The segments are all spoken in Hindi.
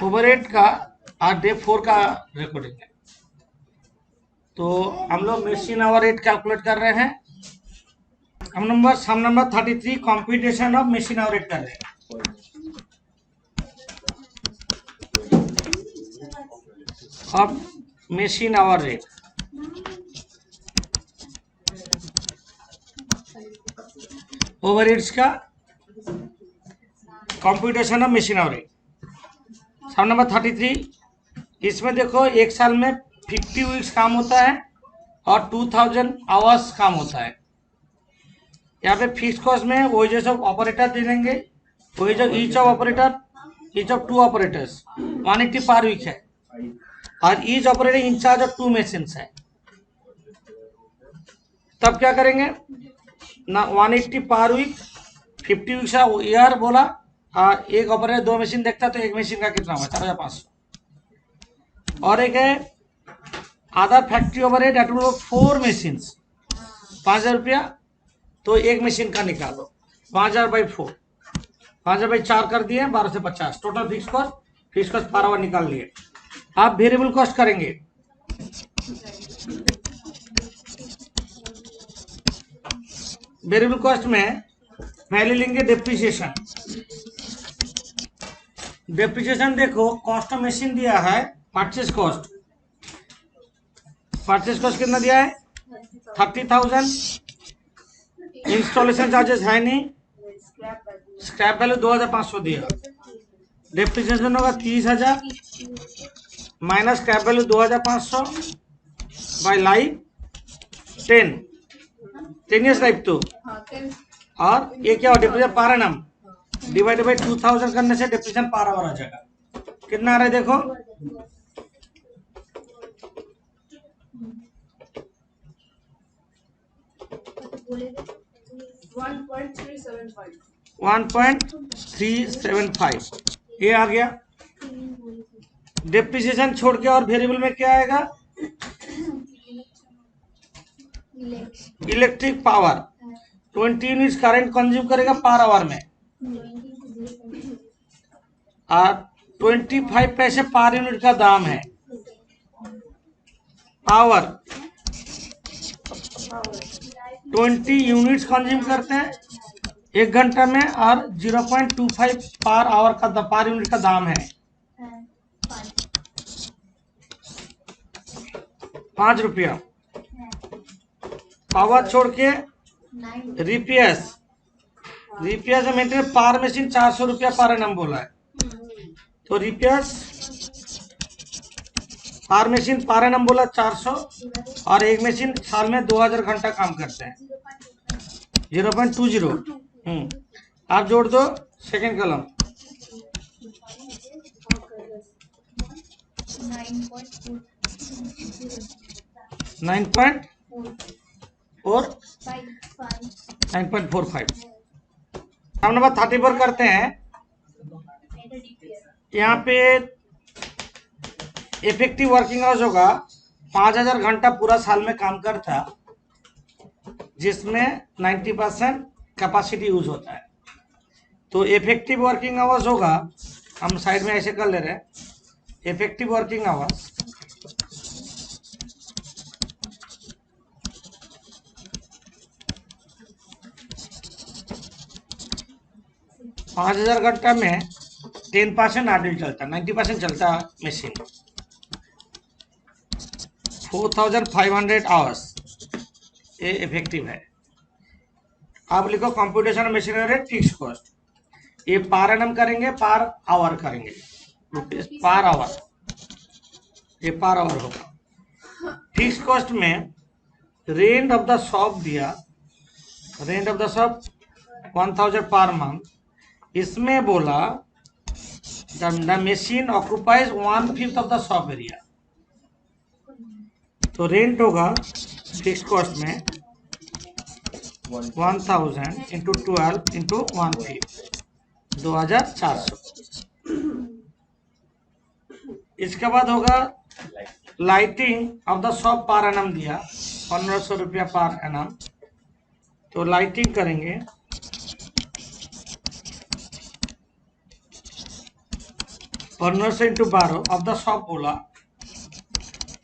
ओवरहेड का और डे 4 का रिकॉर्डिंग है। तो हम लोग मशीन आवर रेट कैलकुलेट कर रहे हैं। Sum number 33 computation of machine hour rate कर रहे हैं। अब मशीन आवर रेट ओवरहेड्स का computation of machine hour rate sum number 33। इसमें देखो एक साल में 50 वीक्स काम होता है और 2000 आवर्स काम होता है। यहाँ पे फिक्स कॉस्ट में वेजेस ऑफ ऑपरेटर दे देंगे, wage of each of operator, each of 2 operators 180 पर वीक है और each operator in charge of 2 machines है। तब क्या करेंगे ना, 180 पर वीक 50 वीक्स ईयर बोला और एक ऑपरेटर 2 मशीन देखता है तो एक मशीन का कितना हुआ 4500। और एक है other factory overhead at 4 machines 5000 रुपया, तो एक मशीन का निकालो 5000 बाई 4, 5000 बाई 4 कर दिए 12 से 50 total fix cost per hour निकाल लिए। आप वेरिएबल कॉस्ट करेंगे। वेरिएबल कॉस्ट में पहले लेंगे डेप्रिसिएशन। डेप्रिसिएशन देखो कॉस्ट ऑफ मशीन दिया है, परचेज कॉस्ट कितना दिया है 30,000। इंस्टॉलेशन चार्जेस है नहीं, स्क्रैप वैल्यू 2500 दिया, डेप्रिसिएशन होगा 30,000 minus scrap value 2500 bye life 10 years life तो, और ये क्या हो depreciation per annum divided by 2000 करने से डेप्रिसिएशन पर आवर आ जाएगा। कितना आ रहा है देखो 1.375 ये आ गया। डेप्रिसिएशन छोड़ के और वेरिएबल में क्या आएगा, electric power 20 units current consume करेगा पर आवर में और 25 पैसे पर यूनिट का दाम है। पावर 20 यूनिट्स कंज्यूम करते हैं 1 घंटा में और 0.25 पर आवर का पर यूनिट का दाम है 5 रुपया। पावर छोड़ के रिपेयर्स मेंटेनेंस पर मशीन 400 रुपया पर एनम बोला है, तो रिपेयर्स पर मशीन पर एनम बोला 400 और एक मशीन साल में 2000 घंटा काम करते हैं 0.20। आप जोड़ दो सेकेंड कॉलम 9.45। हम नंबर 34 करते हैं। यहाँ पे इफेक्टिव वर्किंग आवर्स होगा 5000 घंटा पूरा साल में काम करता, जिसमें 90% कैपेसिटी यूज होता है। तो इफेक्टिव वर्किंग आवर्स होगा, हम साइड में ऐसे कर ले रहे हैं, इफेक्टिव वर्किंग आवर्स पाँच 5000 घंटा में 10% आइडल चलता, 90% चलता मशीन। 4500 आवर्स ये इफेक्टिव है। आप लिखो computation machinery rate fix cost, ये पर एनम करेंगे पर आवर करेंगे, रुपीज पर आवर, ये पर आवर होगा। फिक्स कॉस्ट में रेंट ऑफ द शॉप दिया, rent of the shop 1000 per month, इसमें बोला the machine occupies 1/5 of the shop area, तो रेंट होगा फिक्स कॉस्ट में 1000 इंटू 12 इंटू 1/5 2400। इसके बाद होगा lighting of the shop per annum दिया 1500 रुपया पर एनम, तो लाइटिंग करेंगे 1500 इंटू 12 अब द शॉप बोला,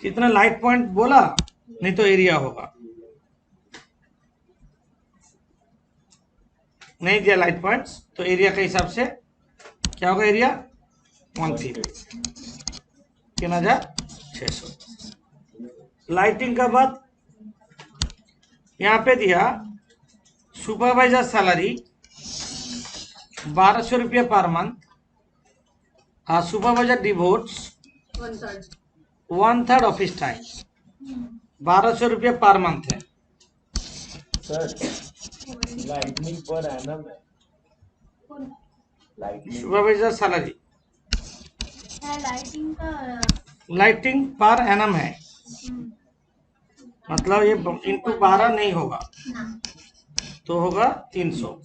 कितना लाइट पॉइंट बोला, नहीं तो एरिया होगा, नहीं दिया लाइट पॉइंट्स, तो एरिया के हिसाब से क्या होगा, एरिया 3600। लाइटिंग का बाद यहाँ पे दिया सुपरवाइजर सैलरी 1200 रुपया per month, supervisor devotees 1/3 office time, 1200 रुपया पर मंथ है। सर लाइटनिंग पर एनम है, lightning supervisor salary lighting per annum है, मतलब ये इंटू 12 नहीं होगा, तो होगा 300।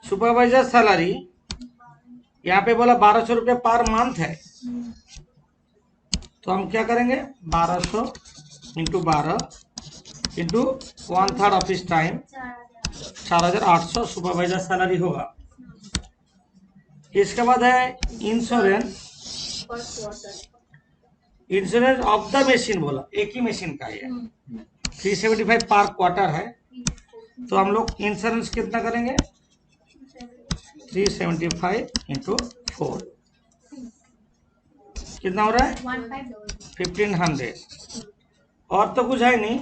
सुपरवाइजर सैलरी यहाँ पे बोला 1200 रुपये पर मंथ है, तो हम क्या करेंगे, 1200 into 12 into 1/3 office time, 4800 supervisor salary होगा। इसके बाद है insurance, insurance of the machine बोला, एक ही मशीन का है, 375 पर क्वार्टर है, तो हम लोग इंश्योरेंस कितना करेंगे, 375 इंटू 4 कितना हो रहा है, 1500। और तो कुछ है नहीं,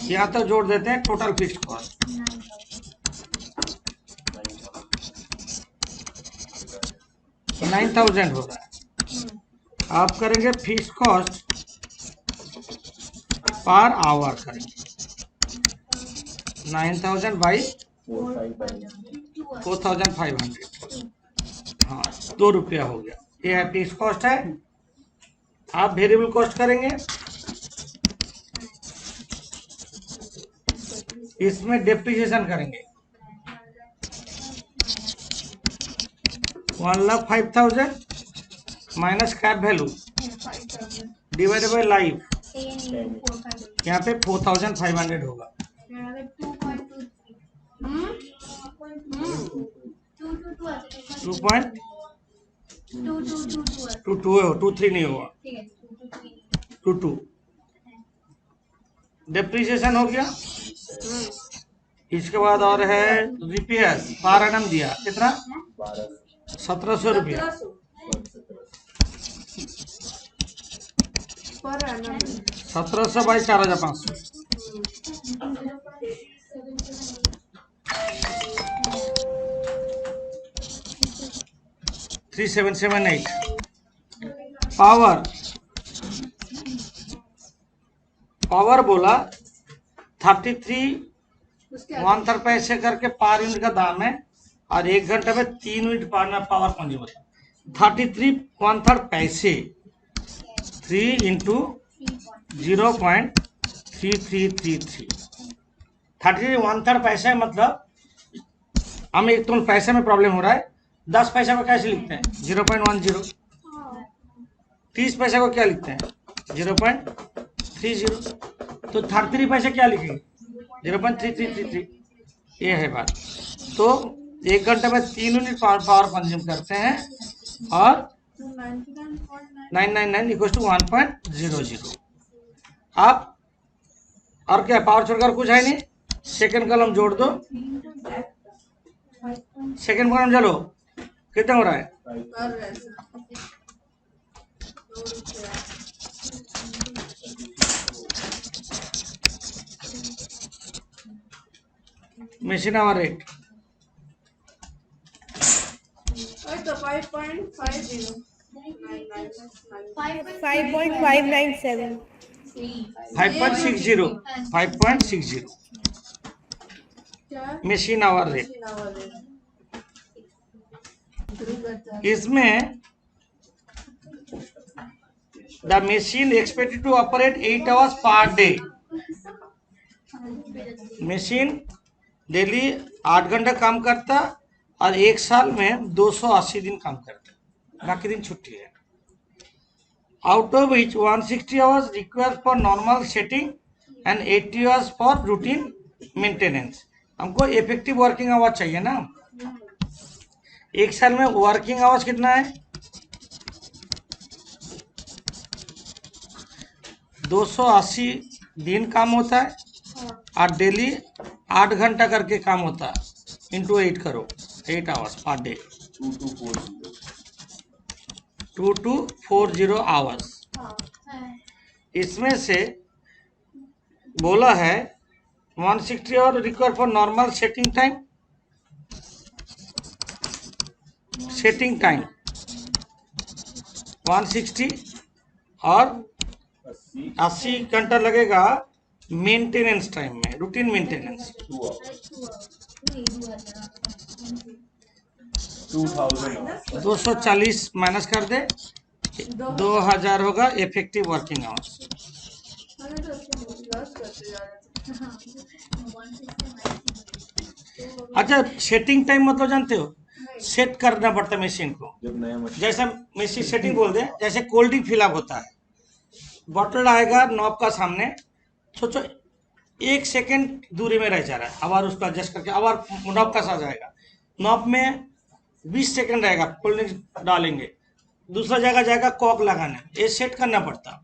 यहाँ तो जोड़ देते हैं टोटल फिक्स्ड कॉस्ट, 9000 हो रहा है। आप करेंगे फिक्स्ड कॉस्ट पर आवर करेंगे, 9000 बाई 4500, हाँ 2 रुपया हो गया, ये है फिक्स्ड कॉस्ट है। आप वेरिएबल कॉस्ट करेंगे, इसमें डेप्रिसिएशन करेंगे, 1,05,000 minus cap value divided by life, यहाँ पे 4500 होगा। 2.22 नहीं होगा, 22 डेप्रिसिएशन हो गया। इसके बाद और है रिपेयर, पर एनम दिया कितना, 1700 रुपया, 1700 बाई 4500, 3778। पावर बोला 33 पैसे करके पर यूनिट का दाम है, और 1 घंटे में 3 यूनिट पावर कंज्यूमर, 33 पैसे, 3 इंटू 0.3333, 33 पैसे, मतलब हमें एक तो पैसे में प्रॉब्लम हो रहा है, 10 पैसे को कैसे लिखते हैं, 0.10, 30 पैसे को क्या लिखते हैं, 0.30, तो 33 पैसे क्या लिखेंगे, 0.3333, ये है बात। तो 1 घंटे में 3 यूनिट पावर कंज्यूम करते हैं, और 999 इक्वल टू 1.00। आप और क्या, पावर छोड़कर कुछ है नहीं, सेकंड कॉलम जोड़ दो, सेकंड कॉलम चलो, कितना हो रहा है, machine hour rate 5.597. 5.60 machine hour rate. इसमें the machine expected to operate 8 hours per day, machine daily 8 घंटे काम करता, और 1 साल में 280 दिन काम करता, बाकी दिन छुट्टी है। Out of which 160 hours required for normal setting and 80 hours for routine maintenance. हमको इफेक्टिव वर्किंग आवर चाहिए ना, एक साल में वर्किंग आवर्स कितना है? 280 दिन काम होता है और डेली 8 घंटा करके काम होता है, इंटू 8 करो, 8 आवर्स पर डे, 2240 आवर्स। इसमें से बोला है 160 और require for normal setting time, setting time 160 और 80 घंटा लगेगा मेंटेनेंस टाइम में, रूटीन मेंटेनेंस। 240 माइनस कर दे, 2000 होगा इफेक्टिव वर्किंग आवर्स। अच्छा, सेटिंग टाइम मतलब जानते हो? सेट करना पड़ता है मशीन को। जैसे मशीन सेटिंग बोल दे, जैसे कोल्ड ड्रिंक फिलअप होता है, बॉटल आएगा नॉब का सामने, सोचो 1 सेकेंड दूरी में रह जा रहा है, आवार उसको एडजस्ट करके आवार नॉब का साथ जाएगा, नॉब में 20 सेकेंड रहेगा, कोल्ड ड्रिंक डालेंगे, दूसरा जगह जाएगा कॉक लगाने, ये सेट करना पड़ता।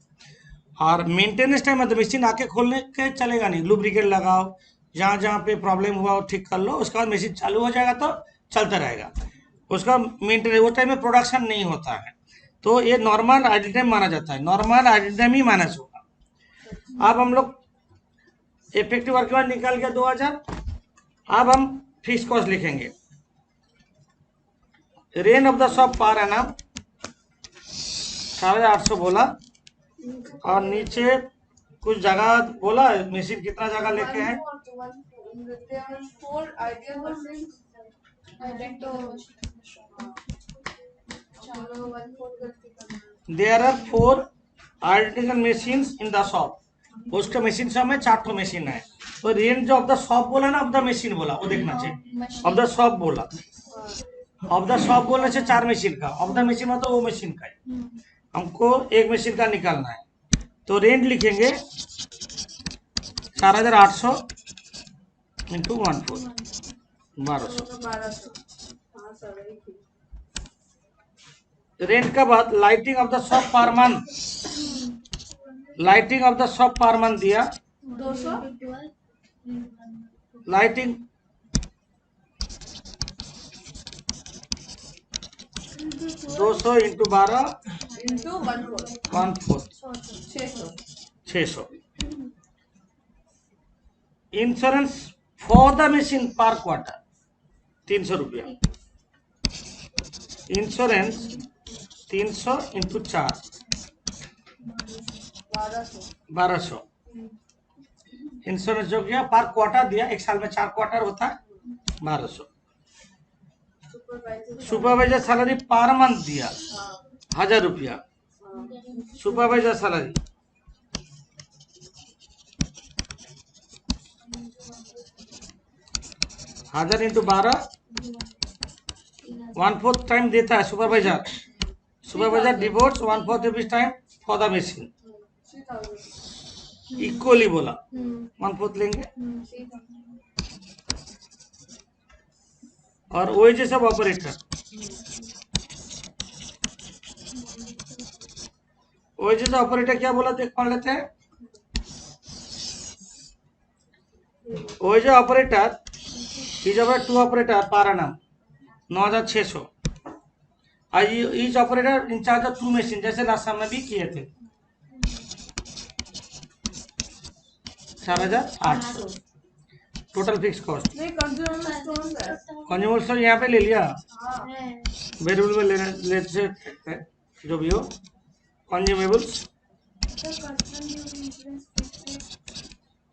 और मेंटेनेंस टाइम मतलब मशीन आके खोलने के चलेगा नहीं, लुब्रिकेट लगाओ, जहाँ जहाँ पे प्रॉब्लम हुआ वो ठीक कर लो, उसके बाद मशीन चालू हो जाएगा तो चलता रहेगा, उसका मेंटेनेंस वो टाइम में प्रोडक्शन नहीं होता है। तो ये नॉर्मल आइडल टाइम माना जाता है, नॉर्मल आइडल टाइम ही माइनस होगा। अब हम लोग इफेक्टिव वर्क आवर निकाल गया 2000। अब हम फिक्स कॉस्ट लिखेंगे, rent of the shop per annum 850 बोला, और नीचे कुछ जगह बोला, मशीन कितना जगह लेके है? There are 4 article machine in the shop. उसके मशीन से हमें 4 ठो मशीन है, तो रेंज ऑफ द शॉप बोला ना, ऑफ द मशीन बोला, वो देखना चाहिए। ऑफ द शॉप बोला, ऑफ द शॉप बोलने से 4 मशीन का, ऑफ द मशीन मतलब वो मशीन का है, हमको एक मशीन का निकालना है। तो रेंट लिखेंगे 4800 इंटू 14, 1200। रेंट का बाद lighting of the shop per month, lighting of the shop per month दिया 200, lighting 200 into 12 into 14, 600। Insurance for the machine पर क्वार्टर 300 रुपया, इंश्योरेंस 300 इंटू 4 1200। इंश्योरेंस जो गया पर क्वार्टर दिया, एक साल में 4 क्वार्टर होता है, 1200। सुपरवाइजर सैलरी पर मंथ दिया 1000 रुपया, सुपरवाइजर सैलरी 1000 इंटू 12 1/4 टाइम देता है supervisor, supervisor devotes 1/4 rupees time for the machine, equally बोला 1/4 लेंगे। और wages of operator, wages operator क्या बोला देख पढ़ लेते हैं। Wage operator is our 2 operator per annum 9600, each operator in charge of 2 machine, जैसे लास्ट समय भी किए थे 4800। टोटल फिक्स कॉस्ट, कंज्यूमर्स तो यहाँ पे ले लिया, वेरिएबल में ले सकते जो भी हो। कंज्यूमेबल्स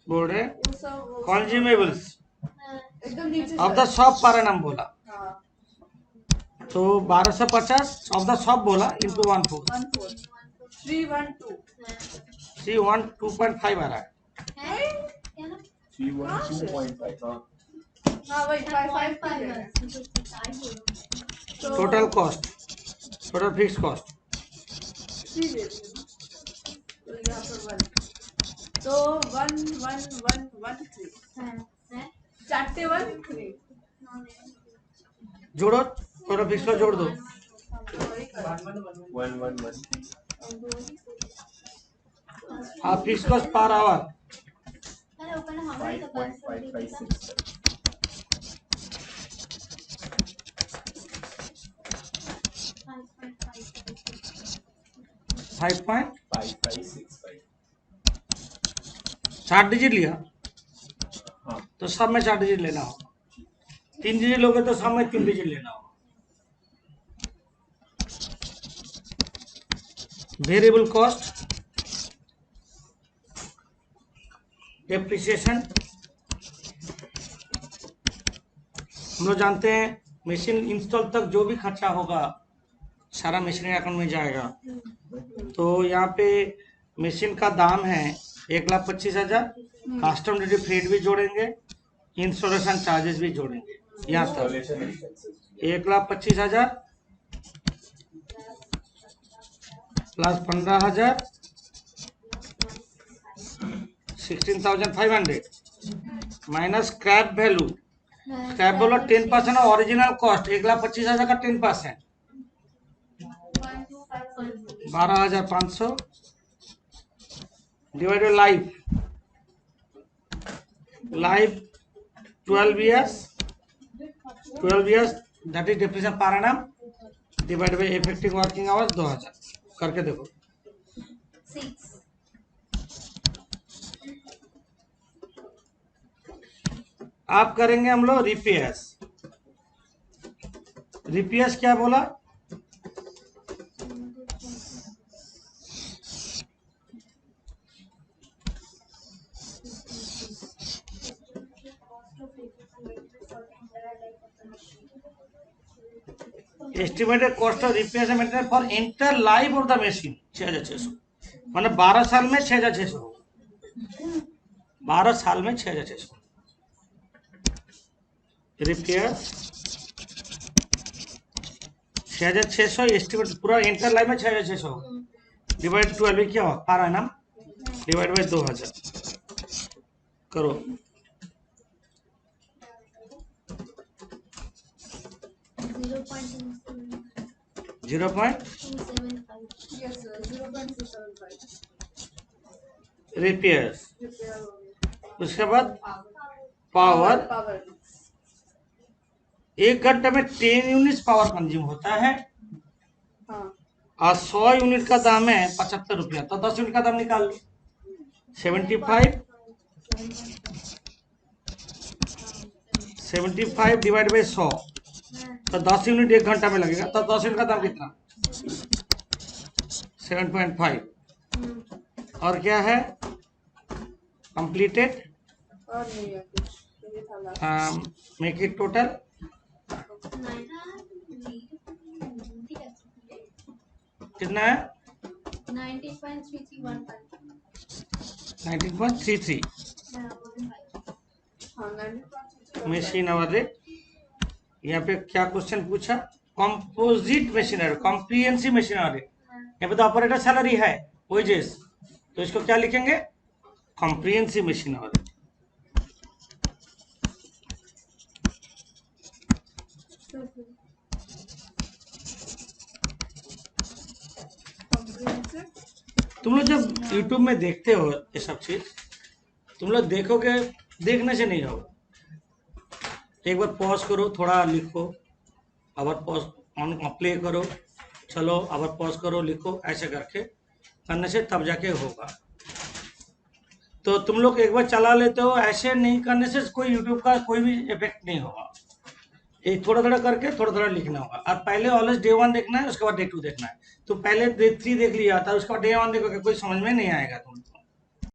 बोल रहे, consumables of the shop per annum बोला, तो 1250 ऑफ द शॉप बोला इंटू 1/4, 312.5 आ रहा है। 312.5, total cost, total fix cost, तो 1113 चारटे 1 3 जोड़ो और फिक्स कॉस्ट जोड़ दो। 111 आप fix cost per hour 5.556 5.565 5565 4 digit लिया हाँ तो सब में 4 डिजिट लेना होगा, 3 डिजिट लोगे तो सब में 3 डिजिट लेना होगा। वेरिएबल कॉस्ट डेप्रिसिएशन, हम लोग जानते हैं मशीन इंस्टॉल तक जो भी खर्चा होगा सारा मशीनरी अकाउंट में जाएगा। तो यहाँ पे मशीन का दाम है 1,25,000, कस्टम ड्यूटी फ्रेट भी जोड़ेंगे, इंस्टॉलेशन चार्जेस भी जोड़ेंगे। यहाँ तक installation expenses 1,25,000 plus 15,000 16,500 minus scrap value. Scrap value 10% और ओरिजिनल कॉस्ट 1,25,000 का 10% 12,500 divided life 12 years that is depreciation per annum divide by effective working hours 2,000 करके देखो। 6 आप करेंगे हम लोग रिपेयर्स क्या बोला, estimated cost of repair and maintenance for entire life of the machine 6,600, मतलब 12 साल में 6,600, 12 साल में 6,600 रिपेयर 6,600 एस्टिमेट पूरा एंटायर लाइफ में 6,600 डिवाइड 12 क्या हो पर एनम डिवाइड बाय 2,000 करो। 0.275 Yes, sir. 0.275. रिपेयर्स, Repair हो गया. उसके बाद पावर Power. 1 घंटे में 10 यूनिट पावर कंज्यूम होता है हाँ. और 100 यूनिट का दाम है 75 रुपया, तो 10 यूनिट का दाम निकाल लो 75 डिवाइड बाई 100, तो 10 यूनिट 1 घंटा में लगेगा, तो 10 यूनिट का दाम कितना 7.5। और क्या है कंप्लीटेड, और नहीं है कुछ. ये था last. मेक इट टोटल कितना है 19.33 हाँ 90.6. Machine hour rate. यहाँ पे क्या क्वेश्चन पूछा, कंपोजिट मशीनरी कॉम्प्रिहेंसिव मशीनरी, यहाँ पे तो ऑपरेटर सैलरी है वेजेस, तो इसको क्या लिखेंगे कॉम्प्रिहेंसिव मशीनरी। Comprehensive. तुम लोग जब YouTube में देखते हो ये सब चीज, तुम लोग देखोगे, देखने से नहीं होगा, एक बार पॉज करो, थोड़ा लिखो, अबर पॉज ऑन प्ले करो, चलो अबर पॉज करो, लिखो, ऐसे करके करने से तब जाके होगा। तो तुम लोग एक बार चला लेते हो, ऐसे नहीं करने से कोई YouTube का कोई भी इफेक्ट नहीं होगा। ये थोड़ा थोड़ा करके थोड़ा थोड़ा लिखना होगा। और पहले ऑलवेज डे 1 देखना है, उसके बाद डे 2 देखना है। तो पहले डे 3 देख लिया था, उसके बाद डे 1 देखोगे, कोई समझ में नहीं आएगा तुमको।